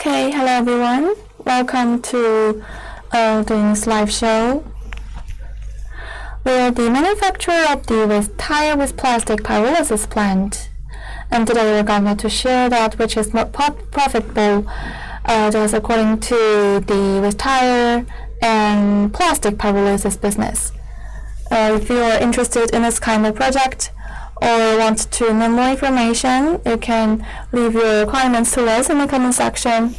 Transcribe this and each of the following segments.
Okay, hello everyone. Welcome to this live show. We are the manufacturer of the Rubber Tire with Plastic Pyrolysis plant. And today we're going to share that which is more profitable just according to the Rubber Tire and Plastic Pyrolysis business. If you are interested in this kind of project or want to know more information, you can leave your requirements to us in the comment section,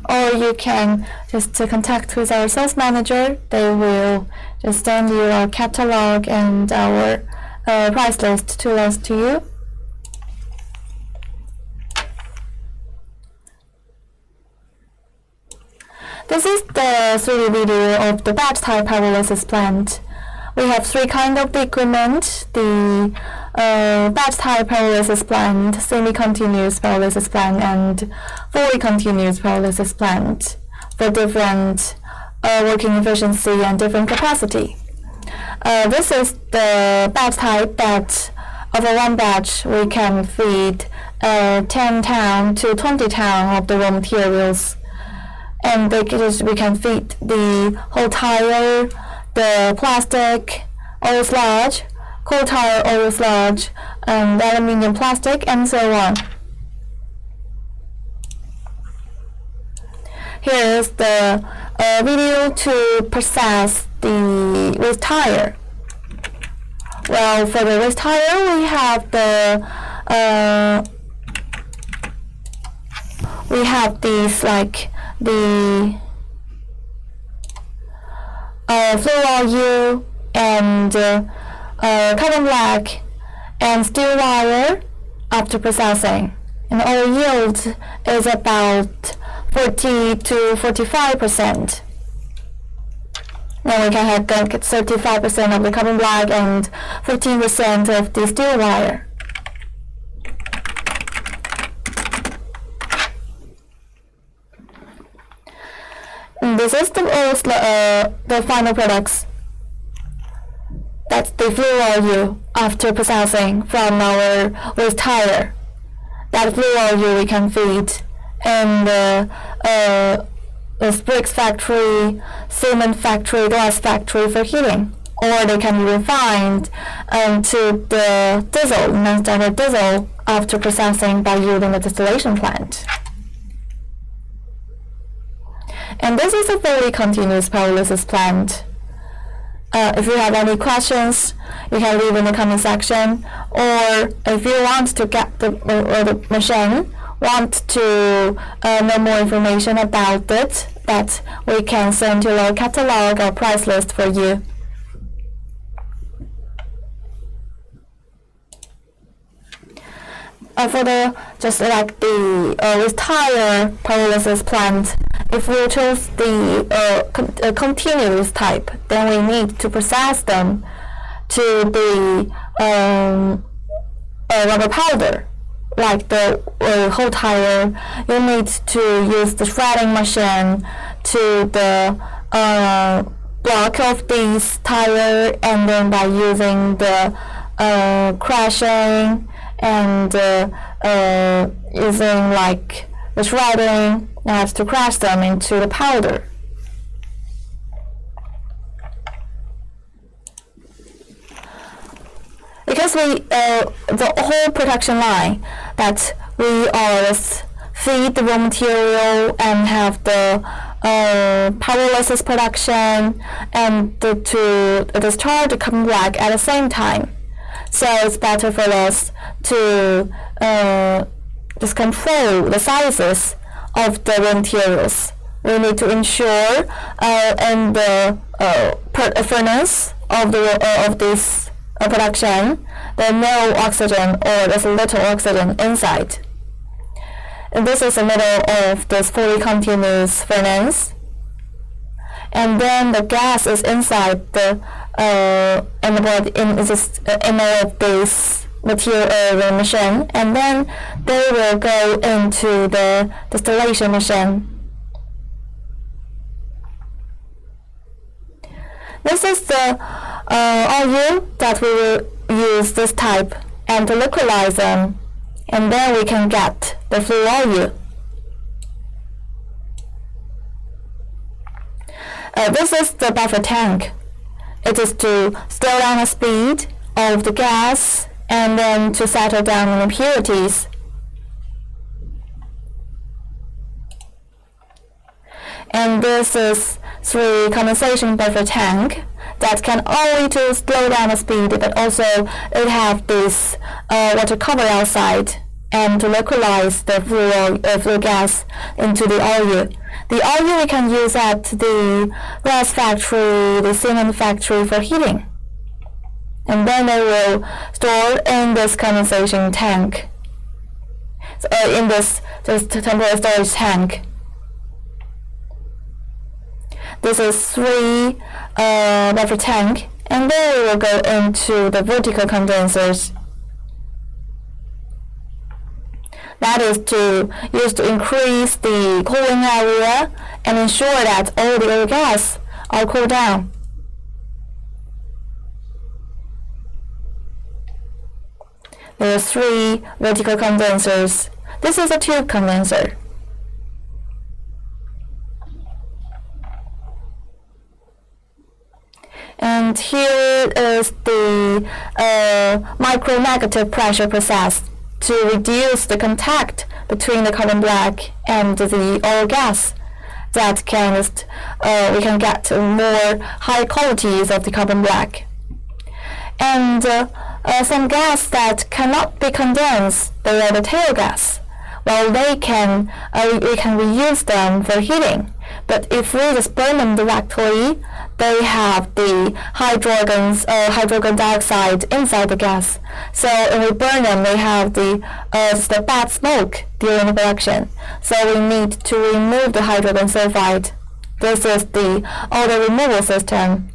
or you can just contact with our sales manager. They will just send you our catalog and our price list to us to you. This is the 3D video of the batch type pyrolysis plant. We have three kinds of the equipment: the batch type pyrolysis plant, semi-continuous pyrolysis plant, and fully continuous pyrolysis plant for different working efficiency and different capacity. This is the batch type that over one batch we can feed 10 ton to 20 ton of the raw materials, and we can feed the whole tire, the plastic, oil sludge, coal tire oil sludge, aluminium plastic, and so on. Here is the video to process the waste tire. Well, for the waste tire, we have these like the fluoro oil and carbon black and steel wire after processing, and our yield is about 40 to 45%. Then we can have 35% of the carbon black and 15% of the steel wire. And this is the final products. That's the fluoro oil after processing from our waste tire. That fluoro oil we can feed in the bricks factory, cement factory, glass factory for heating, or they can be refined to the diesel, non-standard diesel, after processing by using the distillation plant. And this is a fully continuous pyrolysis plant. If you have any questions, you can leave in the comment section, or if you want to get the machine, want to know more information about it, that we can send you our catalog or price list for you. For the just like the with tire pyrolysis plant, if we choose the continuous type, then we need to process them to the rubber powder. Like the whole tire, you need to use the shredding machine to the block of this tire, and then by using the crushing and using like the shredding, you have to crush them into the powder. Because the whole production line that we always feed the raw material and have the pyrolysis production and to discharge the carbon black at the same time. So it's better for us to just control the sizes of the raw materials. We need to ensure in the furnace of this production, there's no oxygen, or there's little oxygen inside. And this is the middle of this fully continuous furnace. And then the gas is inside the inner of this material machine, and then they will go into the distillation machine. This is the oil that we will use this type and to liquidize them, and then we can get the fluoro oil. This is the buffer tank. It is to slow down the speed of the gas and then to settle down on impurities. And this is 3 condensation buffer tank that can only to slow down the speed, but also it have this water cover outside and to localize the flue gas into the oil. The oil we can use at the glass factory, the cement factory for heating. And then they will store in this condensation tank, in this temporary storage tank. This is 3 buffer tank, and then we will go into the vertical condensers. That is used to increase the cooling area and ensure that all the oil gas are cooled down. There are 3 vertical condensers. This is a tube condenser. And here is the micro-negative pressure process to reduce the contact between the carbon black and the oil gas. That we can get more high qualities of the carbon black. And some gas that cannot be condensed, they are the tail gas. Well, we can reuse them for heating. But if we just burn them directly, they have the hydrogen dioxide inside the gas. So when we burn them, they have the bad smoke during the production. So we need to remove the hydrogen sulfide. This is the odor removal system.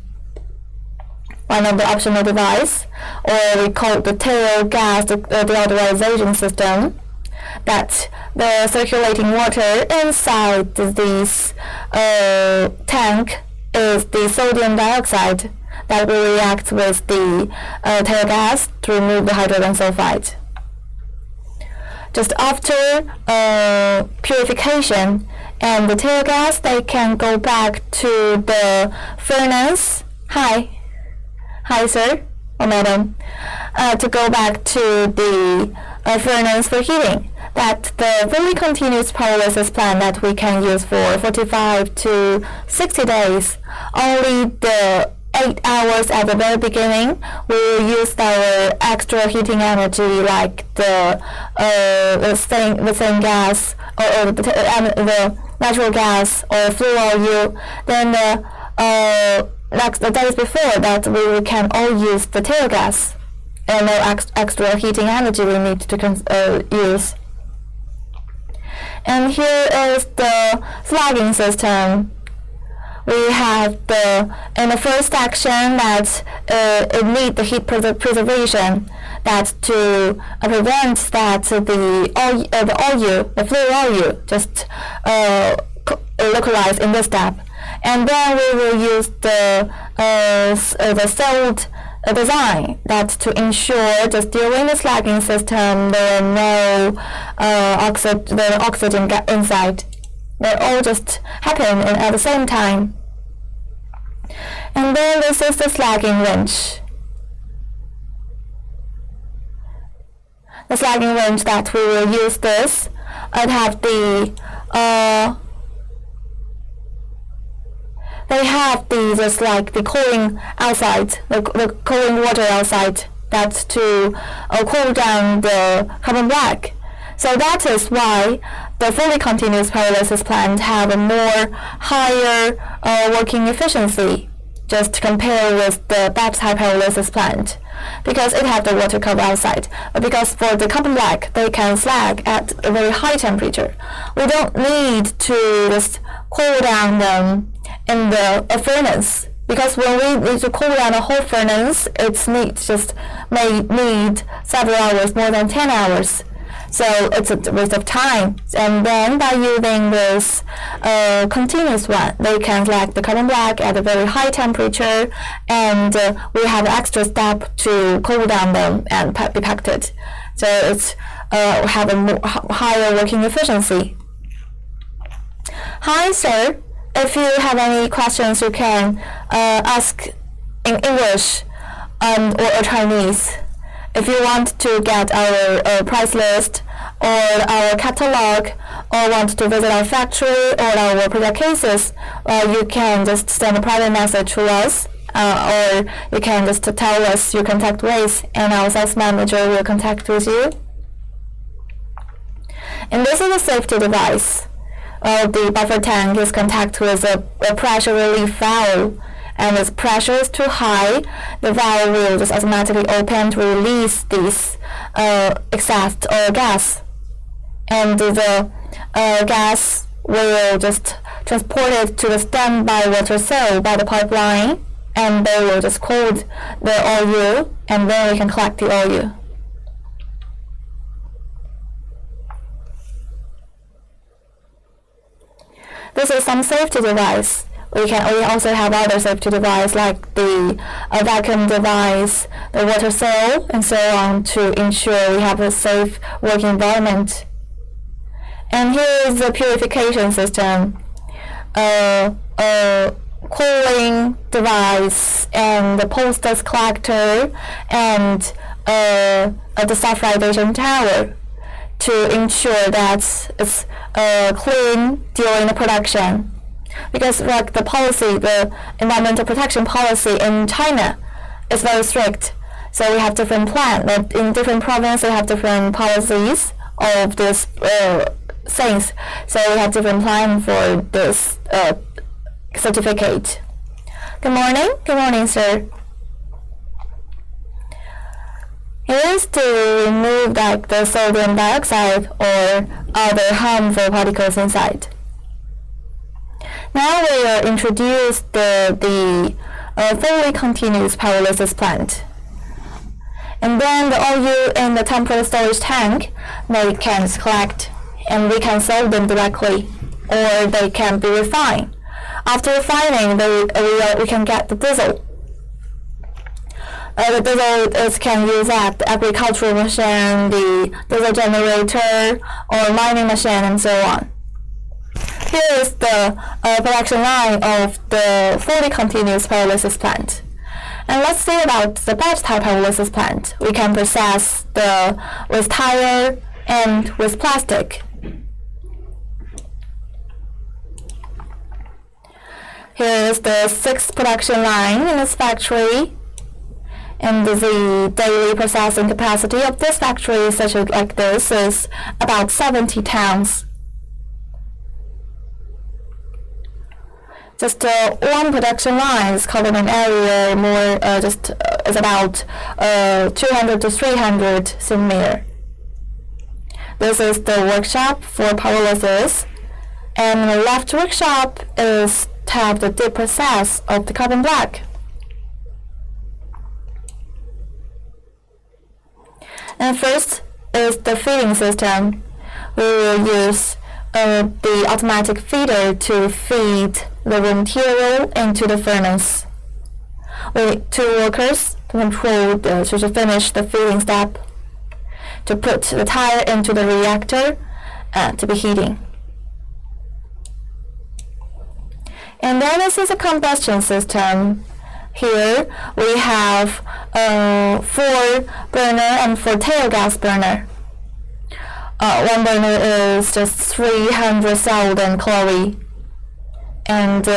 One of the optional device, or we call it the tail gas deodorization system. That the circulating water inside this tank is the sodium dioxide that will react with the tail gas to remove the hydrogen sulfide. Just after purification and the tail gas, they can go back to the furnace. Hi sir or madam. To go back to the furnace for heating. That the fully continuous pyrolysis plant that we can use for 45 to 60 days. Only the 8 hours at the very beginning, we will use our extra heating energy like the same gas or the natural gas or flue oil. Then the days before that, we can all use the tail gas and no extra heating energy we need to use. And here is the slagging system. We have in the first section that it needs the heat preservation, that to prevent that the flue oil just localize in this step. And then we will use the sealed design that to ensure just during the slagging system there are no oxygen inside. They all just happen at the same time. And then this is the slagging wrench. The slagging wrench that we will use this. It have the they have just like the cooling outside, the cooling water outside, that's to cool down the carbon black. So that is why the fully continuous pyrolysis plant have a more higher working efficiency, just to compare with the batch type pyrolysis plant, because it have the water cover outside. But because for the carbon black, they can slag at a very high temperature. We don't need to just cool down them in the furnace, because when we need to cool down the whole furnace, may need several hours, more than 10 hours. So it's a waste of time. And then by using this continuous one, they can slag the carbon black at a very high temperature, and we have an extra step to cool down them and be packed. So it's have a higher working efficiency. Hi sir, if you have any questions, you can ask in English or Chinese. If you want to get our price list or our catalog, or want to visit our factory or our product cases, you can just send a private message to us, or you can just tell us your contact ways, and our sales manager will contact with you. And this is a safety device. The buffer tank is contacted with a pressure relief valve, and if pressure is too high, the valve will just automatically open to release this exhaust or gas, and the gas will just transport it to the standby water cell by the pipeline, and they will just cool the oil, and then we can collect the oil. This is some safety device. We also have other safety device like the vacuum device, the water cell, and so on to ensure we have a safe working environment. And here is the purification system, cooling device, and the post-dust collector, and the self-radiation tower to ensure that it's clean during the production. Because like the policy, the environmental protection policy in China is very strict. So we have different plans. In different provinces, they have different policies of this things. So we have different plan for this certificate. Good morning. Good morning, sir. Here is to remove like the sodium dioxide or other harmful particles inside. Now we will introduce the fully continuous pyrolysis plant. And then the oil in the temporary storage tank, they can collect and we can sell them directly, or they can be refined. After refining, we can get the diesel. The diesel can use at the agricultural machine, the diesel generator, or mining machine, and so on. Here is the production line of the fully continuous pyrolysis plant. And let's see about the batch type pyrolysis plant. We can process with tire and with plastic. Here is the 6th production line in this factory. And the daily processing capacity of this factory, such as like this, is about 70 tons. Just one production line is covering an area is about 200 to 300 centimeter. This is the workshop for pyrolysis, and the left workshop is to have the deep process of the carbon black. And first is the feeding system. We will use the automatic feeder to feed the raw material into the furnace. With 2 workers to control to finish the feeding step, to put the tire into the reactor to be heating. And then this is a combustion system. Here we have 4 burner and 4 tail gas burner. One burner is just 300,000 calories. And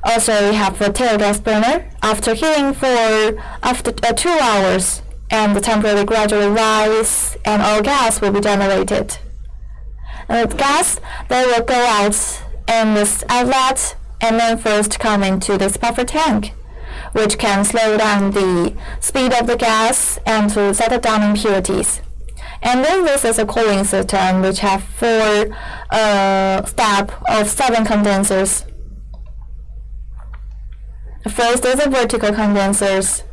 also we have the tail gas burner. After heating for 2 hours, and the temperature gradually rise, and all gas will be generated. And the gas, they will go out in this outlet, and then first come into this buffer tank, which can slow down the speed of the gas and to settle down impurities. And then this is a cooling system which have 4 steps of 7 condensers. The first is the vertical condensers.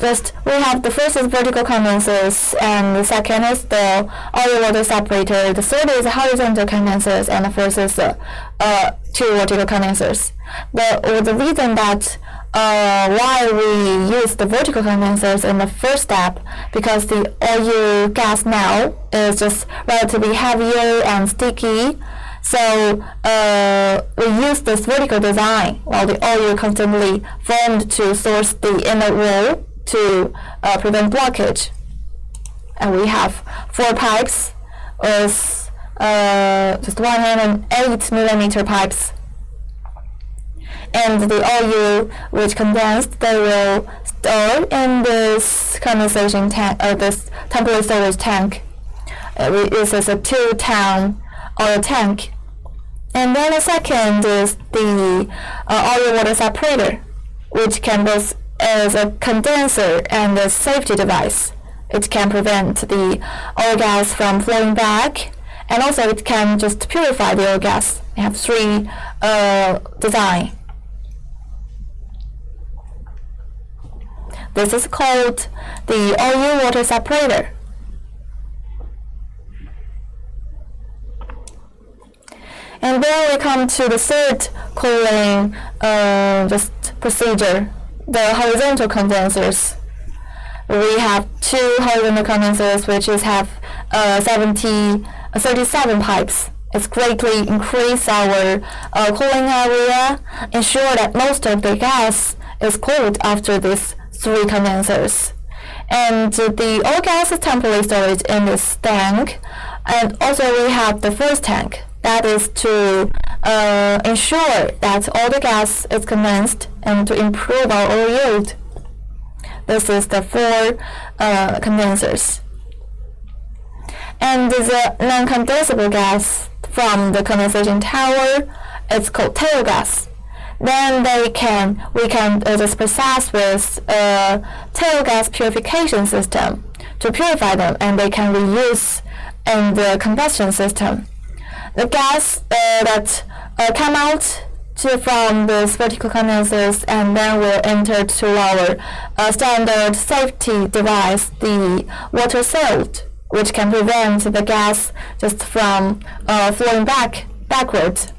We have the first is vertical condensers, and the second is the oil water separator. The third is the horizontal condensers, and the fourth is the 2 vertical condensers. The reason that why we use the vertical condensers in the first step, because the oil gas now is just relatively heavier and sticky, So we use this vertical design while the oil constantly formed to source the inner wall to prevent blockage. And we have 4 pipes with just 108 millimeter pipes. And the oil which condensed, they will store in this condensation tank, this temporary storage tank. This is a 2-ton oil tank. And then the second is the oil water separator, which can both as a condenser and a safety device. It can prevent the oil gas from flowing back, and also it can just purify the oil gas. We have 3 design. This is called the oil water separator. And then we come to the third cooling just procedure, the horizontal condensers. We have 2 horizontal condensers which have 37 pipes. It's greatly increased our cooling area, ensure that most of the gas is cooled after these 3 condensers. And the oil gas is temporarily stored in this tank. And also we have the first tank. That is to ensure that all the gas is condensed and to improve our oil yield. This is the 4 condensers. And the non-condensable gas from the condensation tower, it's called tail gas. Then we can just process with a tail gas purification system to purify them, and they can reuse in the combustion system. The gas that come out from these vertical condensers and then will enter to our standard safety device, the water silt, which can prevent the gas just from flowing backwards.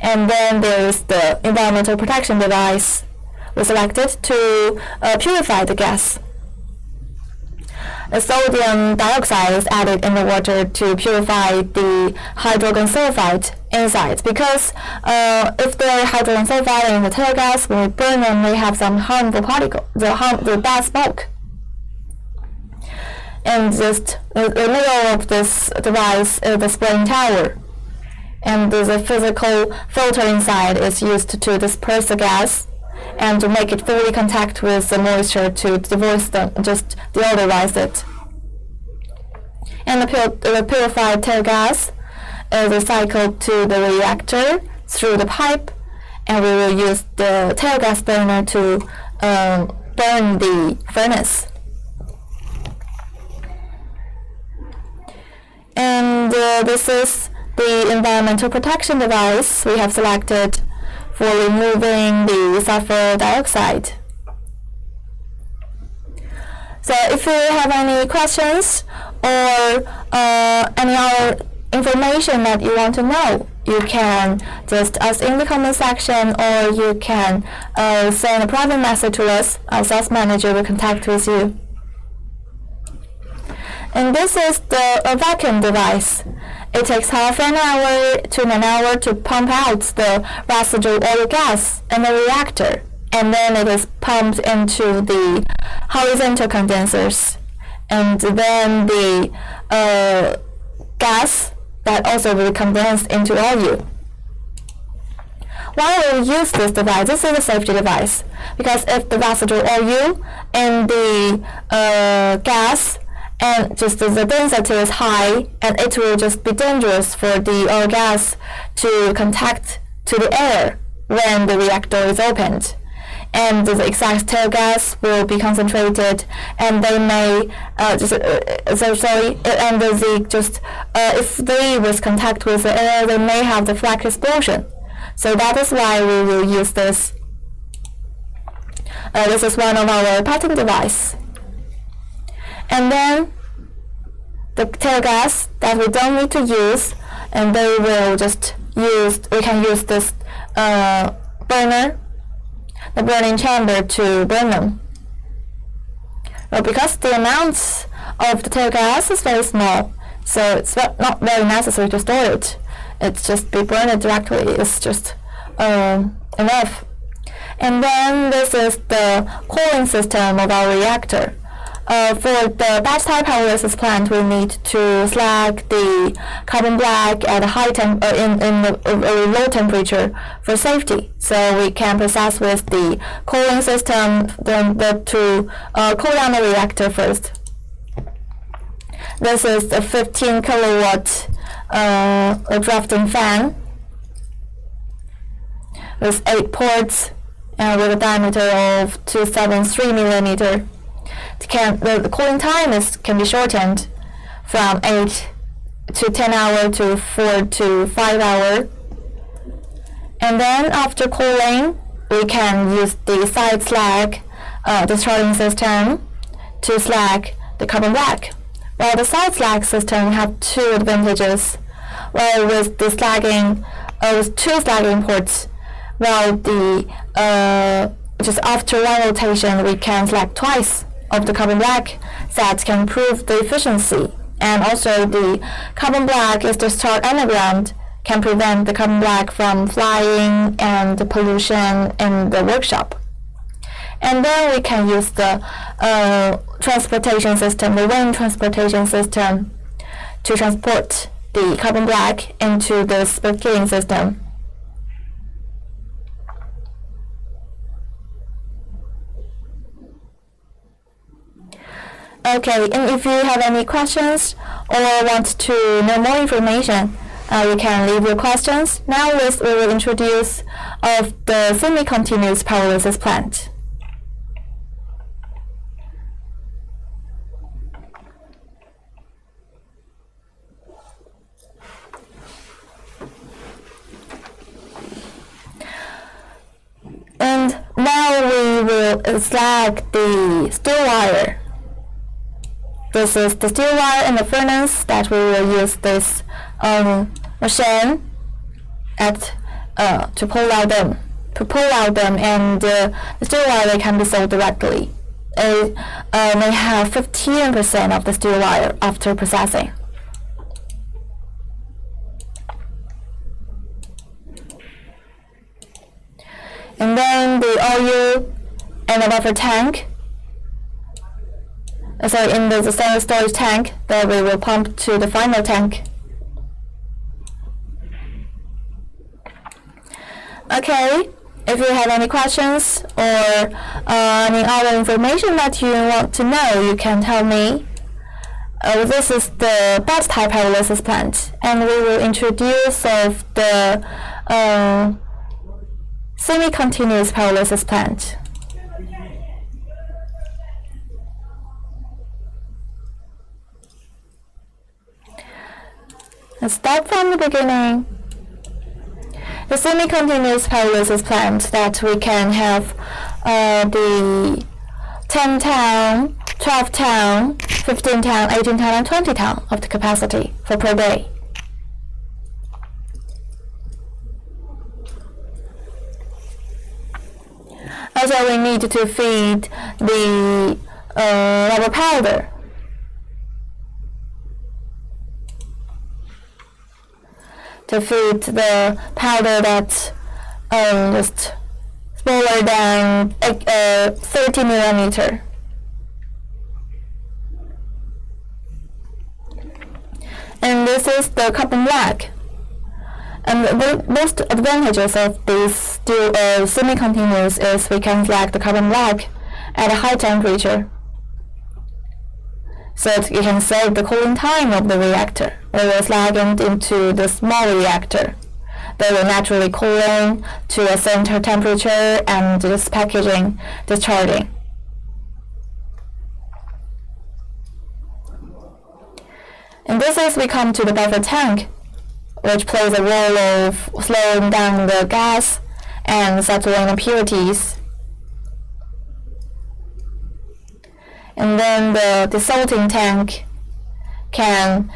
And then there is the environmental protection device we selected to purify the gas. The sodium dioxide is added in the water to purify the hydrogen sulfide inside, because if there is hydrogen sulfide in the tail gas, when we burn them, we have some harmful particle, the bad smoke. And just in the middle of this device is the spraying tower. And the physical filter inside is used to disperse the gas and to make it fully contact with the moisture to divorce them, just deodorize it. And the purified tail gas is recycled to the reactor through the pipe, and we will use the tail gas burner to burn the furnace. And this is the environmental protection device we have selected for removing the sulfur dioxide. So if you have any questions or any other information that you want to know, you can just ask in the comment section, or you can send a private message to us. Our sales manager will contact with you. And this is the vacuum device. It takes half an hour to an hour to pump out the residual oil gas in the reactor, and then it is pumped into the horizontal condensers, and then the gas that also will condense into oil. Why will we use this device? This is a safety device, because if the residual oil in the gas and just the density is high, and it will just be dangerous for the oil gas to contact to the air when the reactor is opened. And the exhaust tail gas will be concentrated, and they may if they with contact with the air, they may have the flak explosion. So that is why we will use this. This is one of our patent device. And then the tail gas that we don't need to use, and they will just we can use this burner, the burning chamber, to burn them. Well, because the amount of the tail gas is very small, so it's not very necessary to store it. It's just be burned directly. It's just enough. And then this is the cooling system of our reactor. For the batch type pyrolysis plant, we need to slag the carbon black at a high in a low temperature for safety. So we can process with the cooling system to cool down the reactor first. This is a 15 kilowatt drafting fan with 8 ports and with a diameter of 273 millimeter. The cooling time can be shortened from 8 to 10 hours to 4 to 5 hours. And then after cooling, we can use the side slag discharging system to slag the carbon black. Well, the side slag system have 2 advantages. Well, with the slagging, with 2 slagging ports, well, just after one rotation, we can slag twice of the carbon black. That can improve the efficiency. And also the carbon black is discharged underground, can prevent the carbon black from flying and the pollution in the workshop. And then we can use the transportation system, the wind transportation system, to transport the carbon black into the split system. Okay, and if you have any questions or want to know more information, you can leave your questions. Now we will introduce of the semi-continuous pyrolysis plant. And now we will slag the steel wire. This is the steel wire in the furnace that we will use this machine to pull out them. And the steel wire can be sold directly. They have 15% of the steel wire after processing. And then the oil and the buffer tank. So in the standard storage tank that we will pump to the final tank. Okay, if you have any questions or any other information that you want to know, you can tell me. This is the batch type pyrolysis plant, and we will introduce of the semi-continuous pyrolysis plant. Let's start from the beginning. The semi-continuous pyrolysis plant that we can have the 10 ton, 12 ton, 15 ton, 18 ton, and 20 ton of the capacity for per day. Also, we need to feed the rubber powder. To feed the powder that's just smaller than 30 millimeter. And this is the carbon black. And the most advantages of this steel semi-continuous is we can slag the carbon black at a high temperature. So you can save the cooling time of the reactor. We will slag it into the small reactor. They will naturally cool to a center temperature and just packaging, discharging. And this is we come to the buffer tank, which plays a role of slowing down the gas and settling impurities. And then the desalting tank can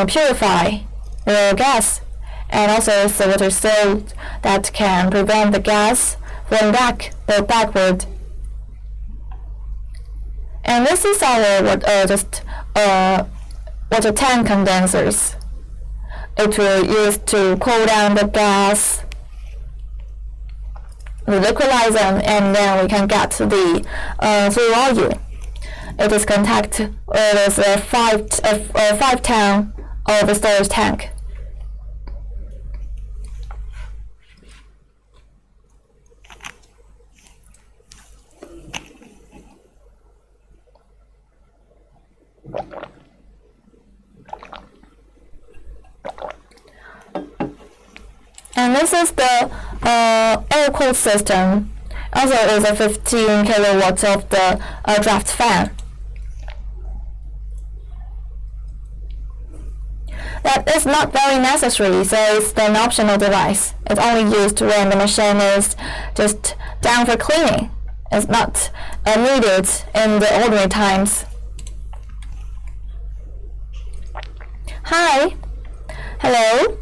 purify the gas, and also it's a water salt that can prevent the gas flowing backward. And this is our water tank condensers. it will use to cool down the gas, we liquefize them, and then we can get the fuel oil. It is contact with a 5 ton of the storage tank. And this is the air-cooled system. Also, is a 15 kilowatts of the draft fan. That is not very necessary, so it's an optional device. It's only used when the machine is just down for cleaning. It's not needed in the ordinary times. Hi. Hello.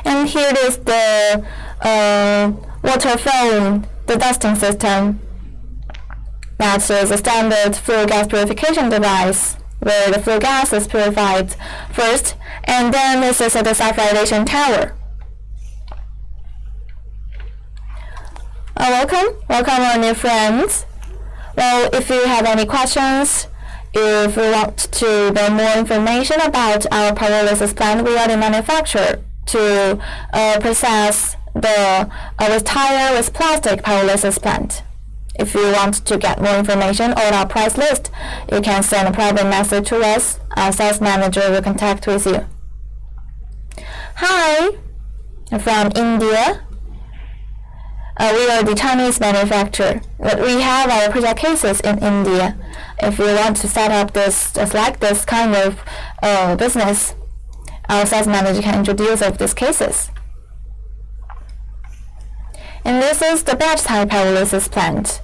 And here is the water foam, the dusting system. That is a standard flue gas purification device where the flue gas is purified first, and then this is a desulfurization tower. Welcome our new friends. Well, if you have any questions, if you want to know more information about our pyrolysis plant, we are the manufacturer to process the with tire with plastic pyrolysis plant. If you want to get more information on our price list, you can send a private message to us. Our sales manager will contact with you. Hi, I'm from India. We are the Chinese manufacturer, but we have our project cases in India. If you want to set up this, just like this kind of business, our sales manager can introduce of these cases. And this is the batch type pyrolysis plant.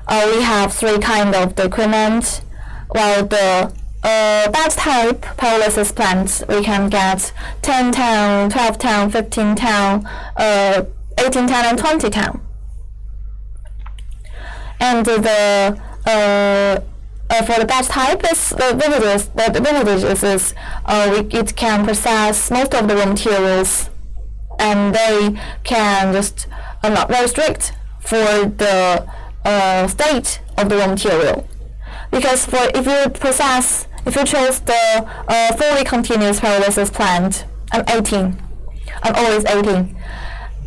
We have 3 kinds of the equipment. While the batch type pyrolysis plant, we can get 10 ton, 12 ton, 15 ton, 18 ton, and 20 ton. And the for the batch type, the advantage is it can process most of the raw materials, and they can just not very strict for the state of the raw material. Because if you choose the fully continuous pyrolysis plant, I'm always 18.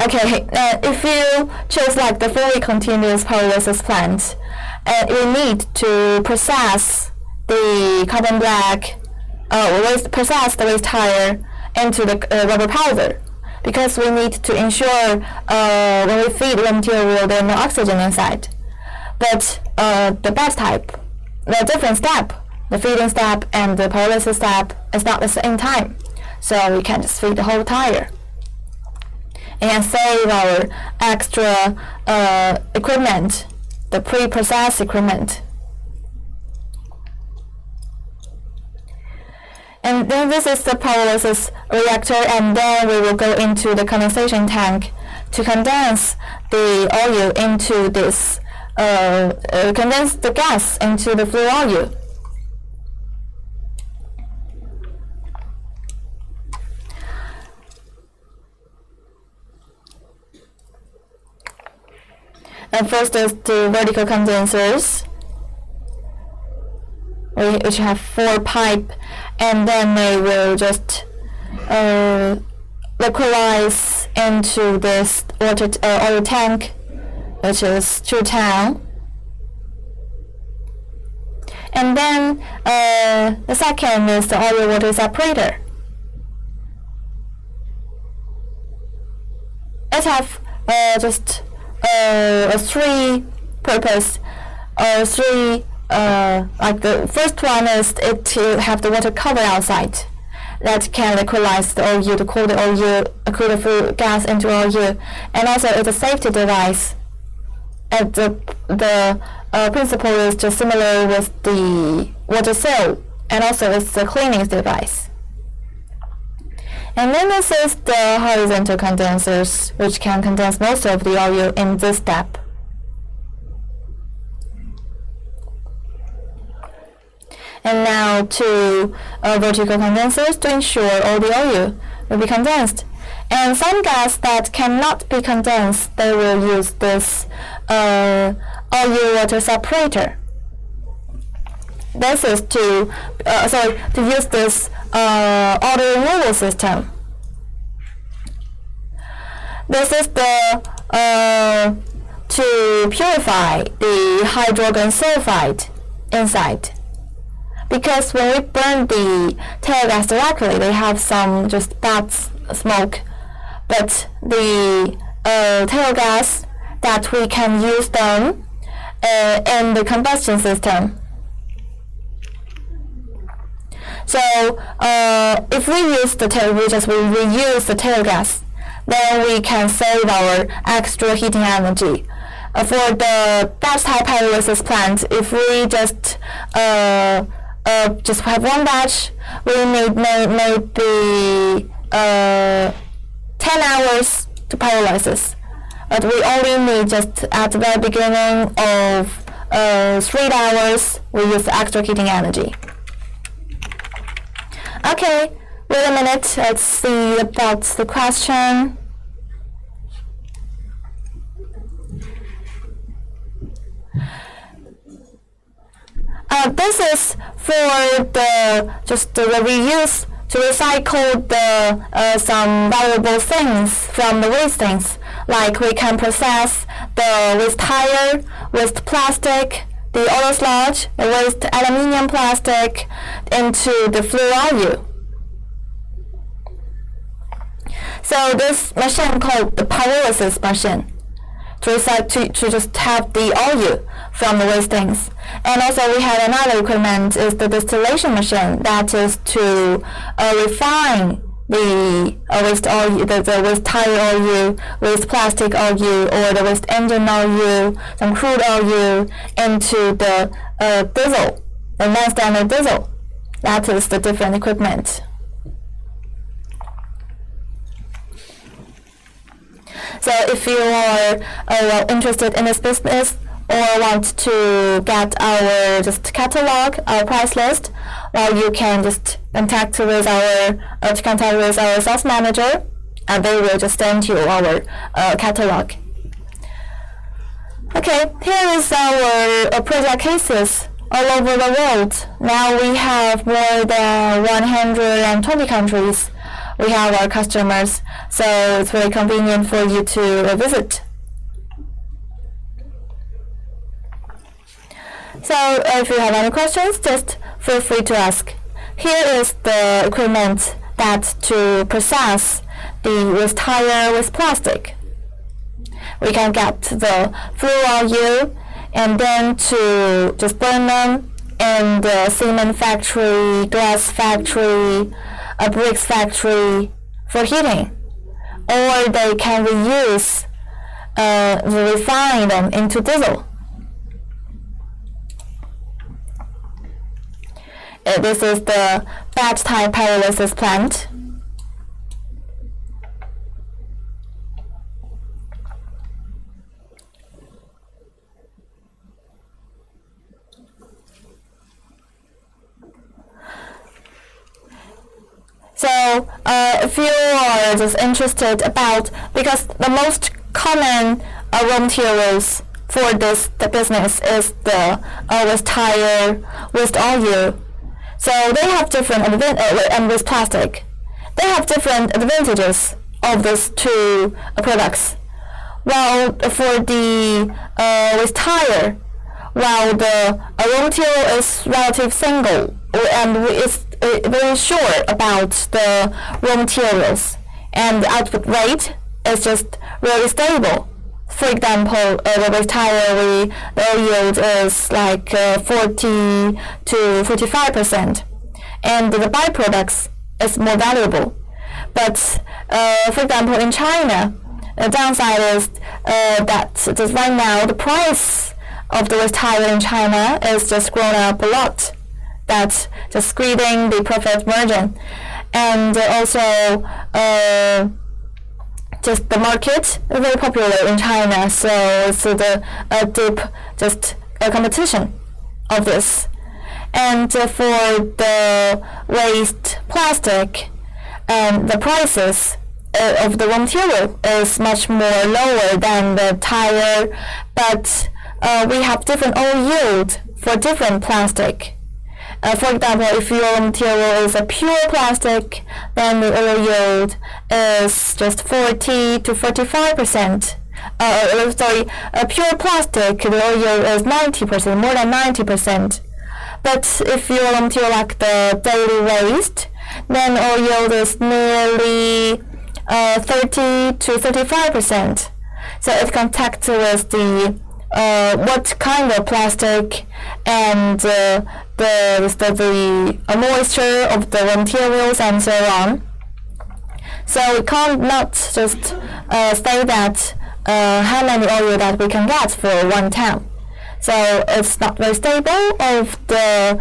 Okay, if you choose like the fully continuous pyrolysis plant, you need to process the carbon black, process the waste tire into the rubber powder, because we need to ensure when we feed raw material there's no oxygen inside. But the batch type, the different step, the feeding step and the pyrolysis step is not the same time, so we can just feed the whole tire and save our extra equipment, the pre-processed equipment. And then this is the pyrolysis reactor, and then we will go into the condensation tank to condense the oil into this, condense the gas into the flue oil. And first is the vertical condensers, which have 4 pipes, and then they will just liquefize into this oil tank, which is 2 ton. And then the second is the oil water separator. It have just a 3 purpose, or 3 like the first one is it to have the water cover outside that can liquefize the oil, to cool the oil, cool the flue gas into oil, and also it's a safety device. And the principle is just similar with the water seal, and also it's the cleaning device. And then this is the horizontal condensers, which can condense most of the oil in this step. and now two vertical condensers to ensure all the oil will be condensed. And some gas that cannot be condensed, they will use this oil water separator. This is to use this auto removal system. This is the to purify the hydrogen sulfide inside. Because when we burn the tail gas directly, they have some just bad smoke. But the tail gas that we can use them in the combustion system. So if we use the tail, we reuse the tail gas, then we can save our extra heating energy. For the batch type pyrolysis plant, if we just have one batch, we need maybe 10 hours to pyrolysis. But we only need just at the very beginning of 3 hours, we use extra heating energy. Okay, wait a minute, let's see about the question. This is for the reuse, to recycle the some valuable things from the waste things. Like we can process the waste tire, waste plastic, the oil sludge, the waste aluminium plastic into the flue oil. So this machine called the pyrolysis machine to just have the oil from the waste things. And also we have another equipment is the distillation machine that is to refine the waste oil, the waste tire oil, waste plastic oil, or the waste engine oil, some crude oil into the diesel, the non-standard diesel. That is the different equipment. So if you are interested in this business or want to get our catalog, our price list, well, you can just contact with our sales manager, and they will just send you our catalog. Okay, here is our project cases all over the world. Now we have more than 120 countries. We have our customers, so it's very convenient for you to visit. So if you have any questions, just feel free to ask. Here is the equipment that to process the waste tire with plastic. We can get the flue oil and then to just burn them in the cement factory, glass factory, a bricks factory for heating, or they can reuse, refine them into diesel. This is the batch type pyrolysis plant. So if you are just interested about, because the most common raw materials for the business is the waste tire, waste oil. So they have different and with plastic. They have different advantages of these two products. Well, for the waste tire, while the raw material is relatively single and it's very sure about the raw materials, and the output rate is just really stable. For example, the waste tire, the yield is like 40 to 45%, and the byproducts is more valuable. But for example, in China, the downside is that just right now the price of the waste tire in China is just grown up a lot. That's just squeezing the profit margin, and also just the market is very popular in China, so the deep just competition of this. And for the waste plastic, the prices of the raw material is much more lower than the tire, but we have different oil yield for different plastic. For example, if your material is a pure plastic, then the oil yield is just 40 to 45%. A pure plastic, the oil yield is 90%, more than 90%. But if your material like the daily waste, then oil yield is nearly 30 to 35%. So it contacts with the what kind of plastic and the moisture of the raw materials and so on. So we can't not just say that how many oil that we can get for 1 ton. So it's not very stable of the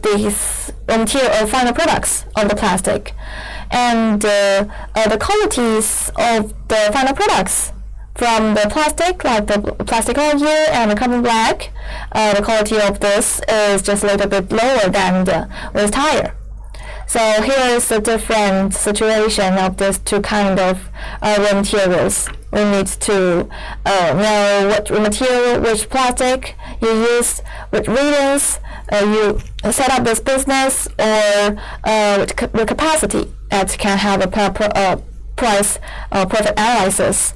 these raw material final products of the plastic, and the qualities of the final products from the plastic, like the plastic oil and the carbon black, the quality of this is just a little bit lower than with tire. So here is the different situation of these two kind of raw materials. We need to know what raw material, which plastic you use, which readings you set up this business, or the capacity that can have a price profit analysis.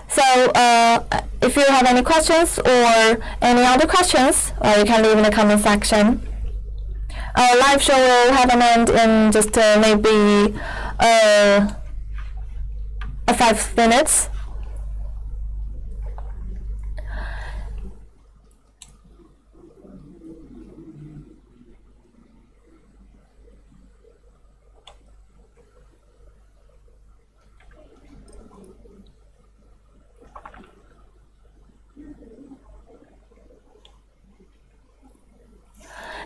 So if you have any questions or any other questions, you can leave in the comment section. Our live show will have an end in just maybe 5 minutes.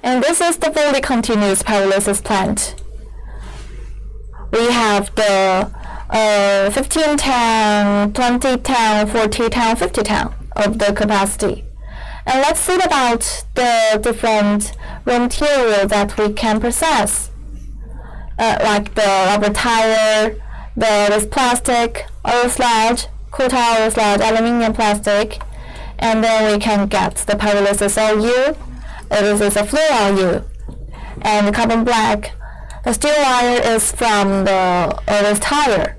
And this is the fully continuous pyrolysis plant. We have the 15 ton, 20 ton, 40 ton, 50 ton of the capacity. And let's see about the different raw material that we can process, like the rubber tire, this plastic, oil sludge, coal tar oil sludge, aluminium plastic, and then we can get the pyrolysis OU. This is a fluor OU, and the carbon black. The steel wire is from the this tire,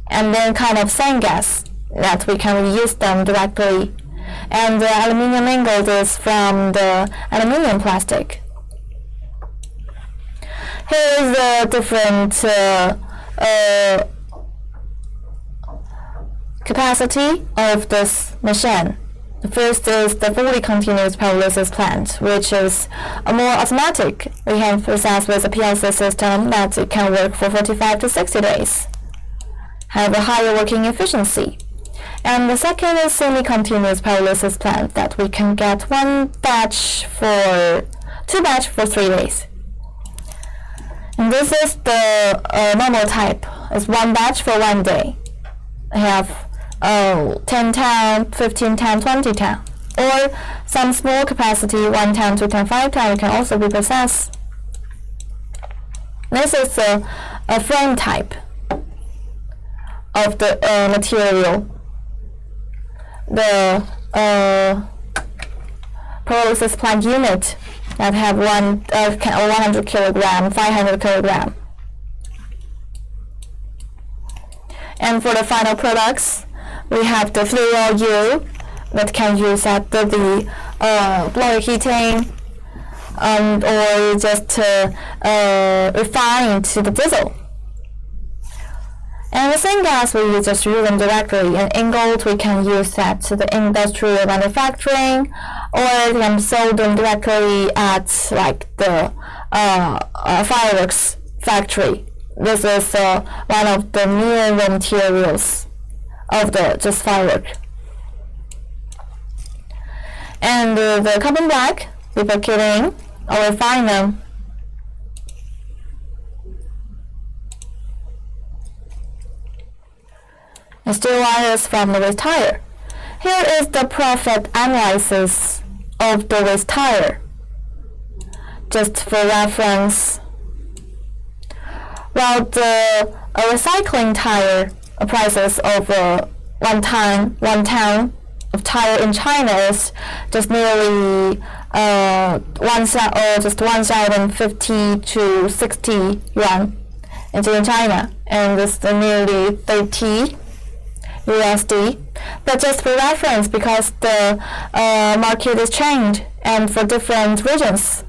and then kind of syngas that we can reuse them directly. And the aluminium ingot is from the aluminium plastic. Here is the different capacity of this machine. The first is the fully continuous pyrolysis plant, which is a more automatic. We can process with a PLC system that it can work for 45 to 60 days, have a higher working efficiency. And the second is semi-continuous pyrolysis plant that we can get 2 batch for 3 days. And this is the normal type. It's 1 batch for 1 day. I have 10 ton, 15 ton, 20 ton, or some small capacity 1 ton, 2 ton, 5 ton can also be processed. This is a frame type of the material. The pyrolysis plant unit that have 100 kilogram, 500 kilogram. And for the final products, we have the fluor OU that can use at the blower heating, or just refine to the diesel. And the syngas, we just use them directly. And ingot, we can use that to the industrial manufacturing, or we can sell them directly at like the fireworks factory. This is one of the new raw materials of the just firework. And the carbon black, we put it in or refine them. and steel wires from the waste tire. Here is the profit analysis of the waste tire, just for reference. While the recycling tire prices of 1 ton of tire in China is just nearly 1,050 to 60 yuan in China, and it's nearly 30 USD. But just for reference, because the market is changed and for different regions.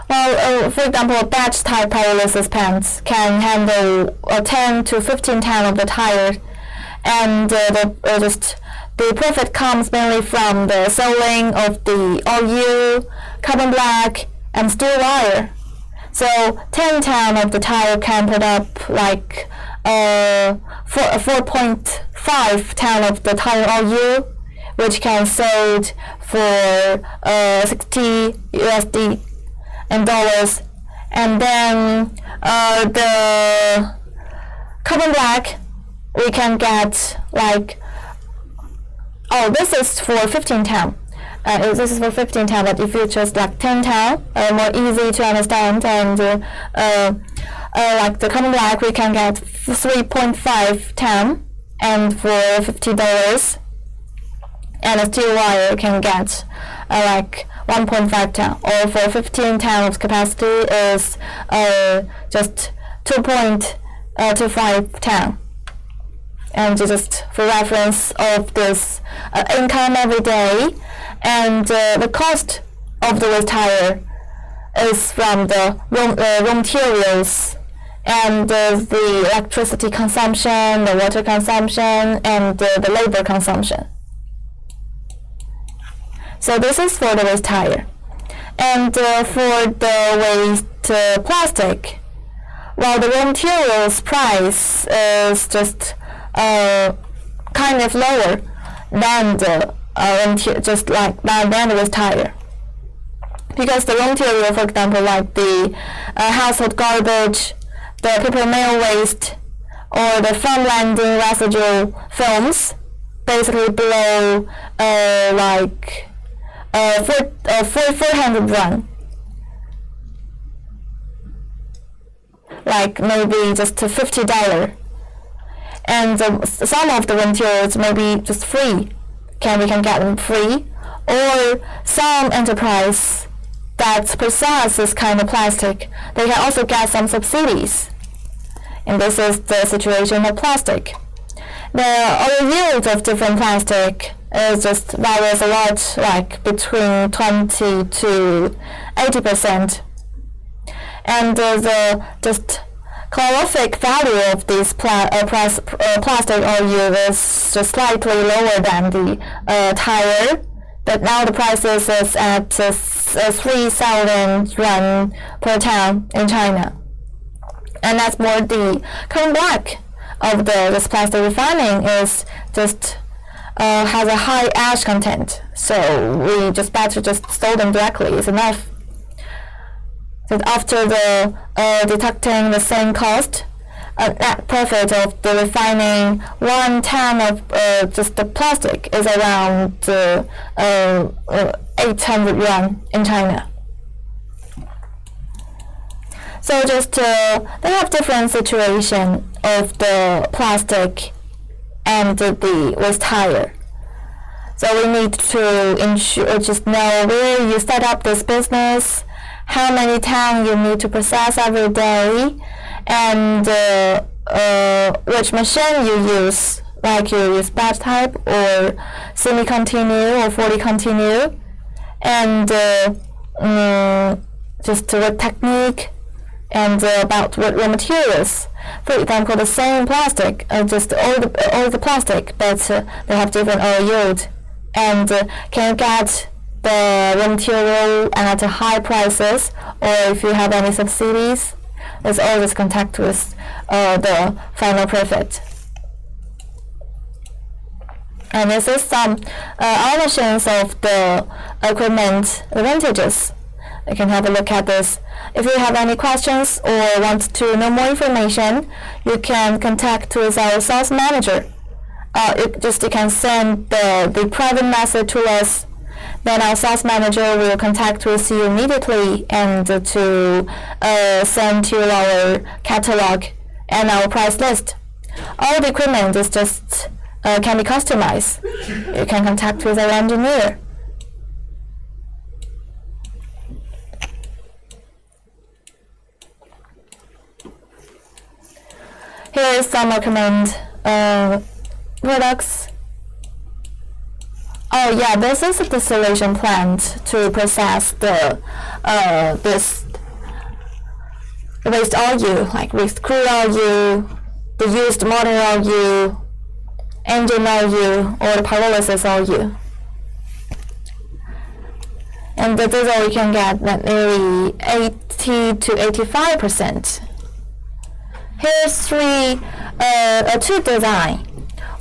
Well, for example, a batch type pyrolysis plant can handle 10 to 15 tons of the tire, and the profit comes mainly from the selling of the OU, carbon black, and steel wire. So 10 tons of the tire can put up like 4.5 tons of the tire OU, which can sold for 60 USD and dollars. And then the carbon black we can get like, this is for 15 tons. This is for 15 tons, but if you choose like 10 tons, more easy to understand, and like the carbon black we can get 3.5 tons and for $50, and a steel wire can get like 1.5 tons, or for 15 tons capacity is just 2.25 tons. And just for reference of this income every day, and the cost of the waste tire is from the raw materials and the electricity consumption, the water consumption, and the labor consumption. So this is for the waste tire. And for the waste plastic, well, the raw materials price is just kind of lower than the than the waste tire, because the raw material, for example, like the household garbage, the paper mail waste, or the farm landing residual films, basically below 400 yuan, like maybe just $50. And some of the materials maybe just free. We can get them free, or some enterprise that process this kind of plastic, they can also get some subsidies. And this is the situation of plastic. The yield of different plastic is just varies a lot, like between 20 to 80%. And the just calorific value of this plastic OU is just slightly lower than the tire, but now the price is at 3,000 yuan per ton in China. And that's more the carbon black of this plastic refining is just has a high ash content, so we just better just store them directly is enough. So after the deducting the same cost, net profit of the refining 1 ton of just the plastic is around 800 yuan in China. So just they have different situation of the plastic and the waste tire. So we need to just know where you set up this business, how many tons you need to process every day, and which machine you use, like you use batch type or semi-continue or fully continue, and just what technique and about what raw materials. For example, the same plastic, just all the plastic, but they have different yield, and can get the raw material at high prices, or if you have any subsidies, there's always contact with the final profit. And this is some other machines of the equipment advantages. You can have a look at this. If you have any questions or want to know more information, you can contact with our sales manager. You can send the private message to us. Then our sales manager will contact with you immediately and to send you our catalog and our price list. All the equipment is just can be customized. You can contact with our engineer. Here is some recommend products. Oh yeah, this is a distillation plant to process the this waste oil, like with crude oil, the used motor oil, engine oil, or the pyrolysis oil. And the diesel you can get nearly 80 to 85%. Here's two design.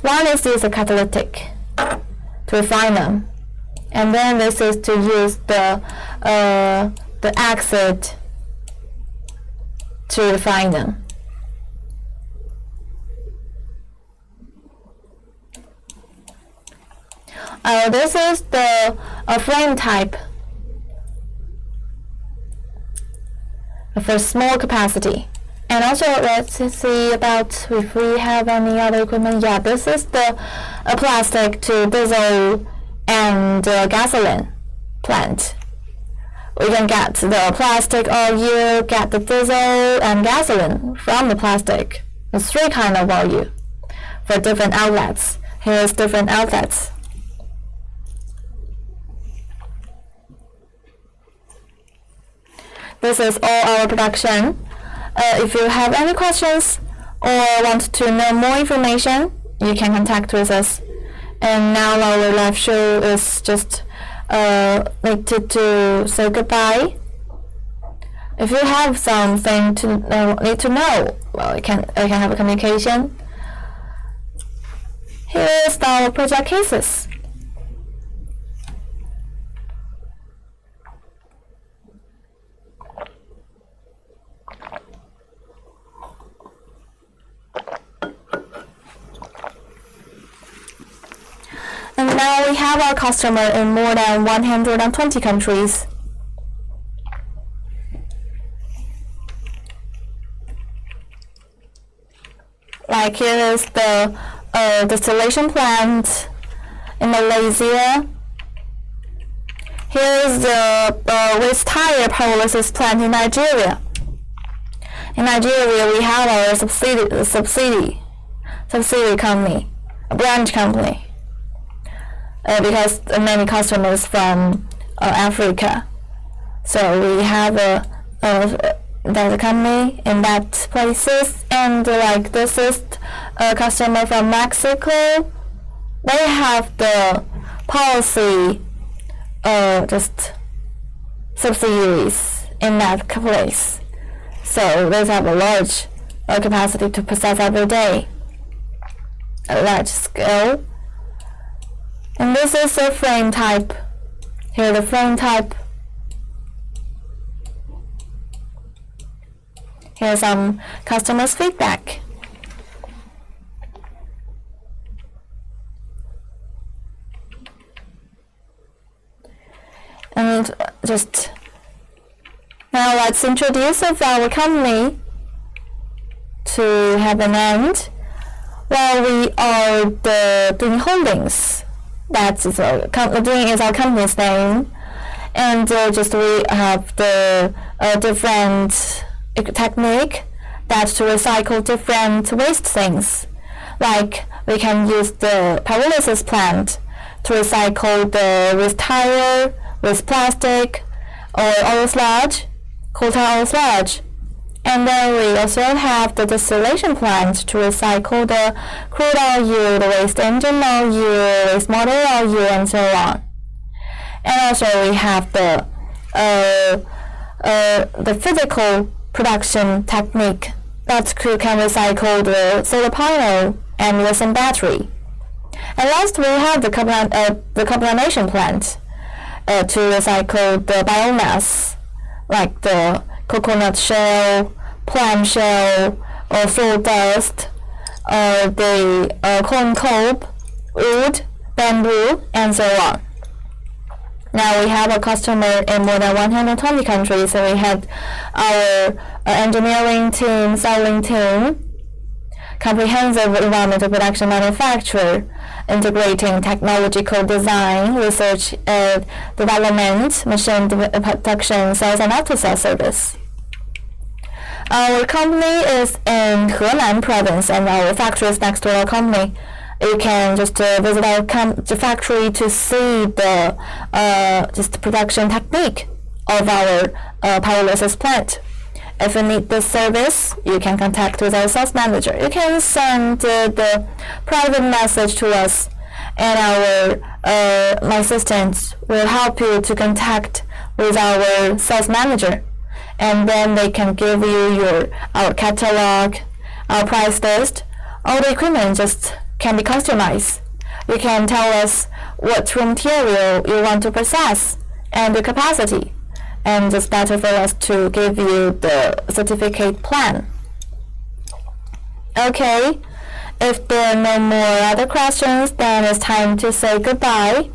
One is use a catalytic to refine them, and then this is to use the acid to refine them. This is the frame type for small capacity. And also, let's see about if we have any other equipment. Yeah, this is the plastic to diesel and gasoline plant. We can get the plastic oil, get the diesel and gasoline from the plastic. There's three kinds of oil for different outlets. Here's different outlets. This is all our production. If you have any questions or want to know more information, you can contact with us. And now our live show is just need to say goodbye. If you have something to need to know, well, I can have a communication. Here's our project cases. And now we have our customer in more than 120 countries. Like here is the distillation plant in Malaysia. Here is the Rubber Tire Pyrolysis plant in Nigeria. In Nigeria, we have our subsidiary company, a branch company. Because many customers from Africa, so we have that company in that places, and like this is a customer from Mexico. They have the policy, just subsidiaries in that place, so they have a large capacity to process every day, a large scale. And this is the frame type. Here the frame type. Here's some customers' feedback. And just now let's introduce our company to have an end. Well, we are the Doing Holdings. That's Doing is our company's name, and just we have the different technique that to recycle different waste things. Like we can use the pyrolysis plant to recycle the waste tire, waste plastic, or oil sludge, coal tar oil sludge. And then we also have the distillation plant to recycle the crude oil, the waste engine oil, waste motor oil, and so on. And also we have the physical production technique that can recycle the solar panel and lithium battery. And last we have the combination plant to recycle the biomass like the coconut shell, palm shell, or sawdust, the corn cob, wood, bamboo, and so on. Now we have a customer in more than 120 countries, so we have our engineering team, selling team, comprehensive environmental production manufacturer, integrating technological design, research and development, machine production, sales and after-sales service. Our company is in Henan province, and our factory is next to our company. You can just visit our factory to see the just production technique of our pyrolysis plant. If you need this service, you can contact with our sales manager. You can send the private message to us, and my assistants will help you to contact with our sales manager, and then they can give you our catalog, our price list. All the equipment just can be customized. You can tell us what raw material you want to process and the capacity, and it's better for us to give you the certificate plan. Okay, if there are no more other questions, then it's time to say goodbye.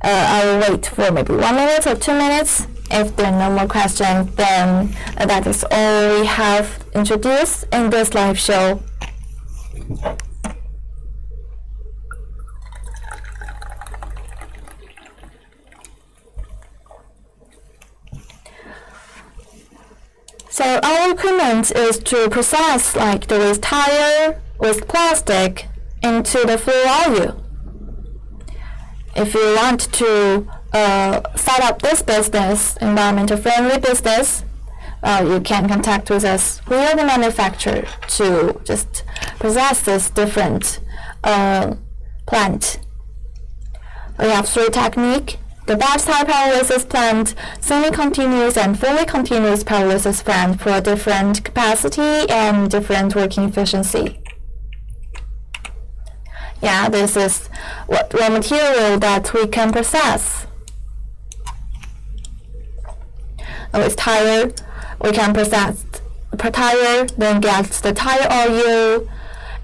I will wait for maybe 1 minute or 2 minutes. If there are no more questions, then that is all we have introduced in this live show. So our equipment is to process like the waste tire with plastic into the fuel oil. If you want to set up this business, environmental friendly business, you can contact with us. We are the manufacturer to just process this different plant. We have 3 techniques. The batch type pyrolysis plant, semi-continuous and fully continuous pyrolysis plant for different capacity and different working efficiency. Yeah, this is what raw material that we can process. With tire, we can process per tire, then get the tire oil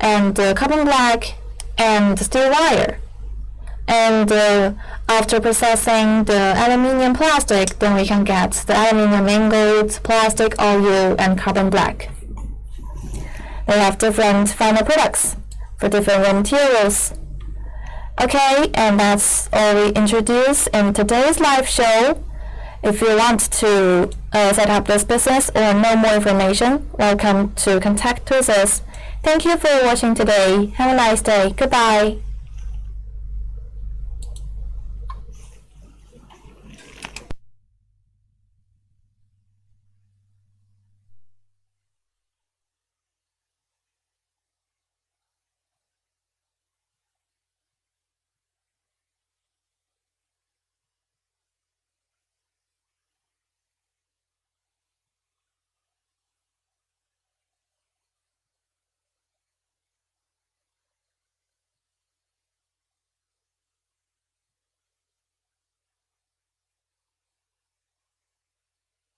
and carbon black and steel wire. And after processing the aluminium plastic, then we can get the aluminium ingots, plastic, oil, and carbon black. They have different final products for different raw materials. Okay, and that's all we introduce in today's live show. If you want to set up this business or know more information, welcome to contact with us. Thank you for watching today. Have a nice day. Goodbye.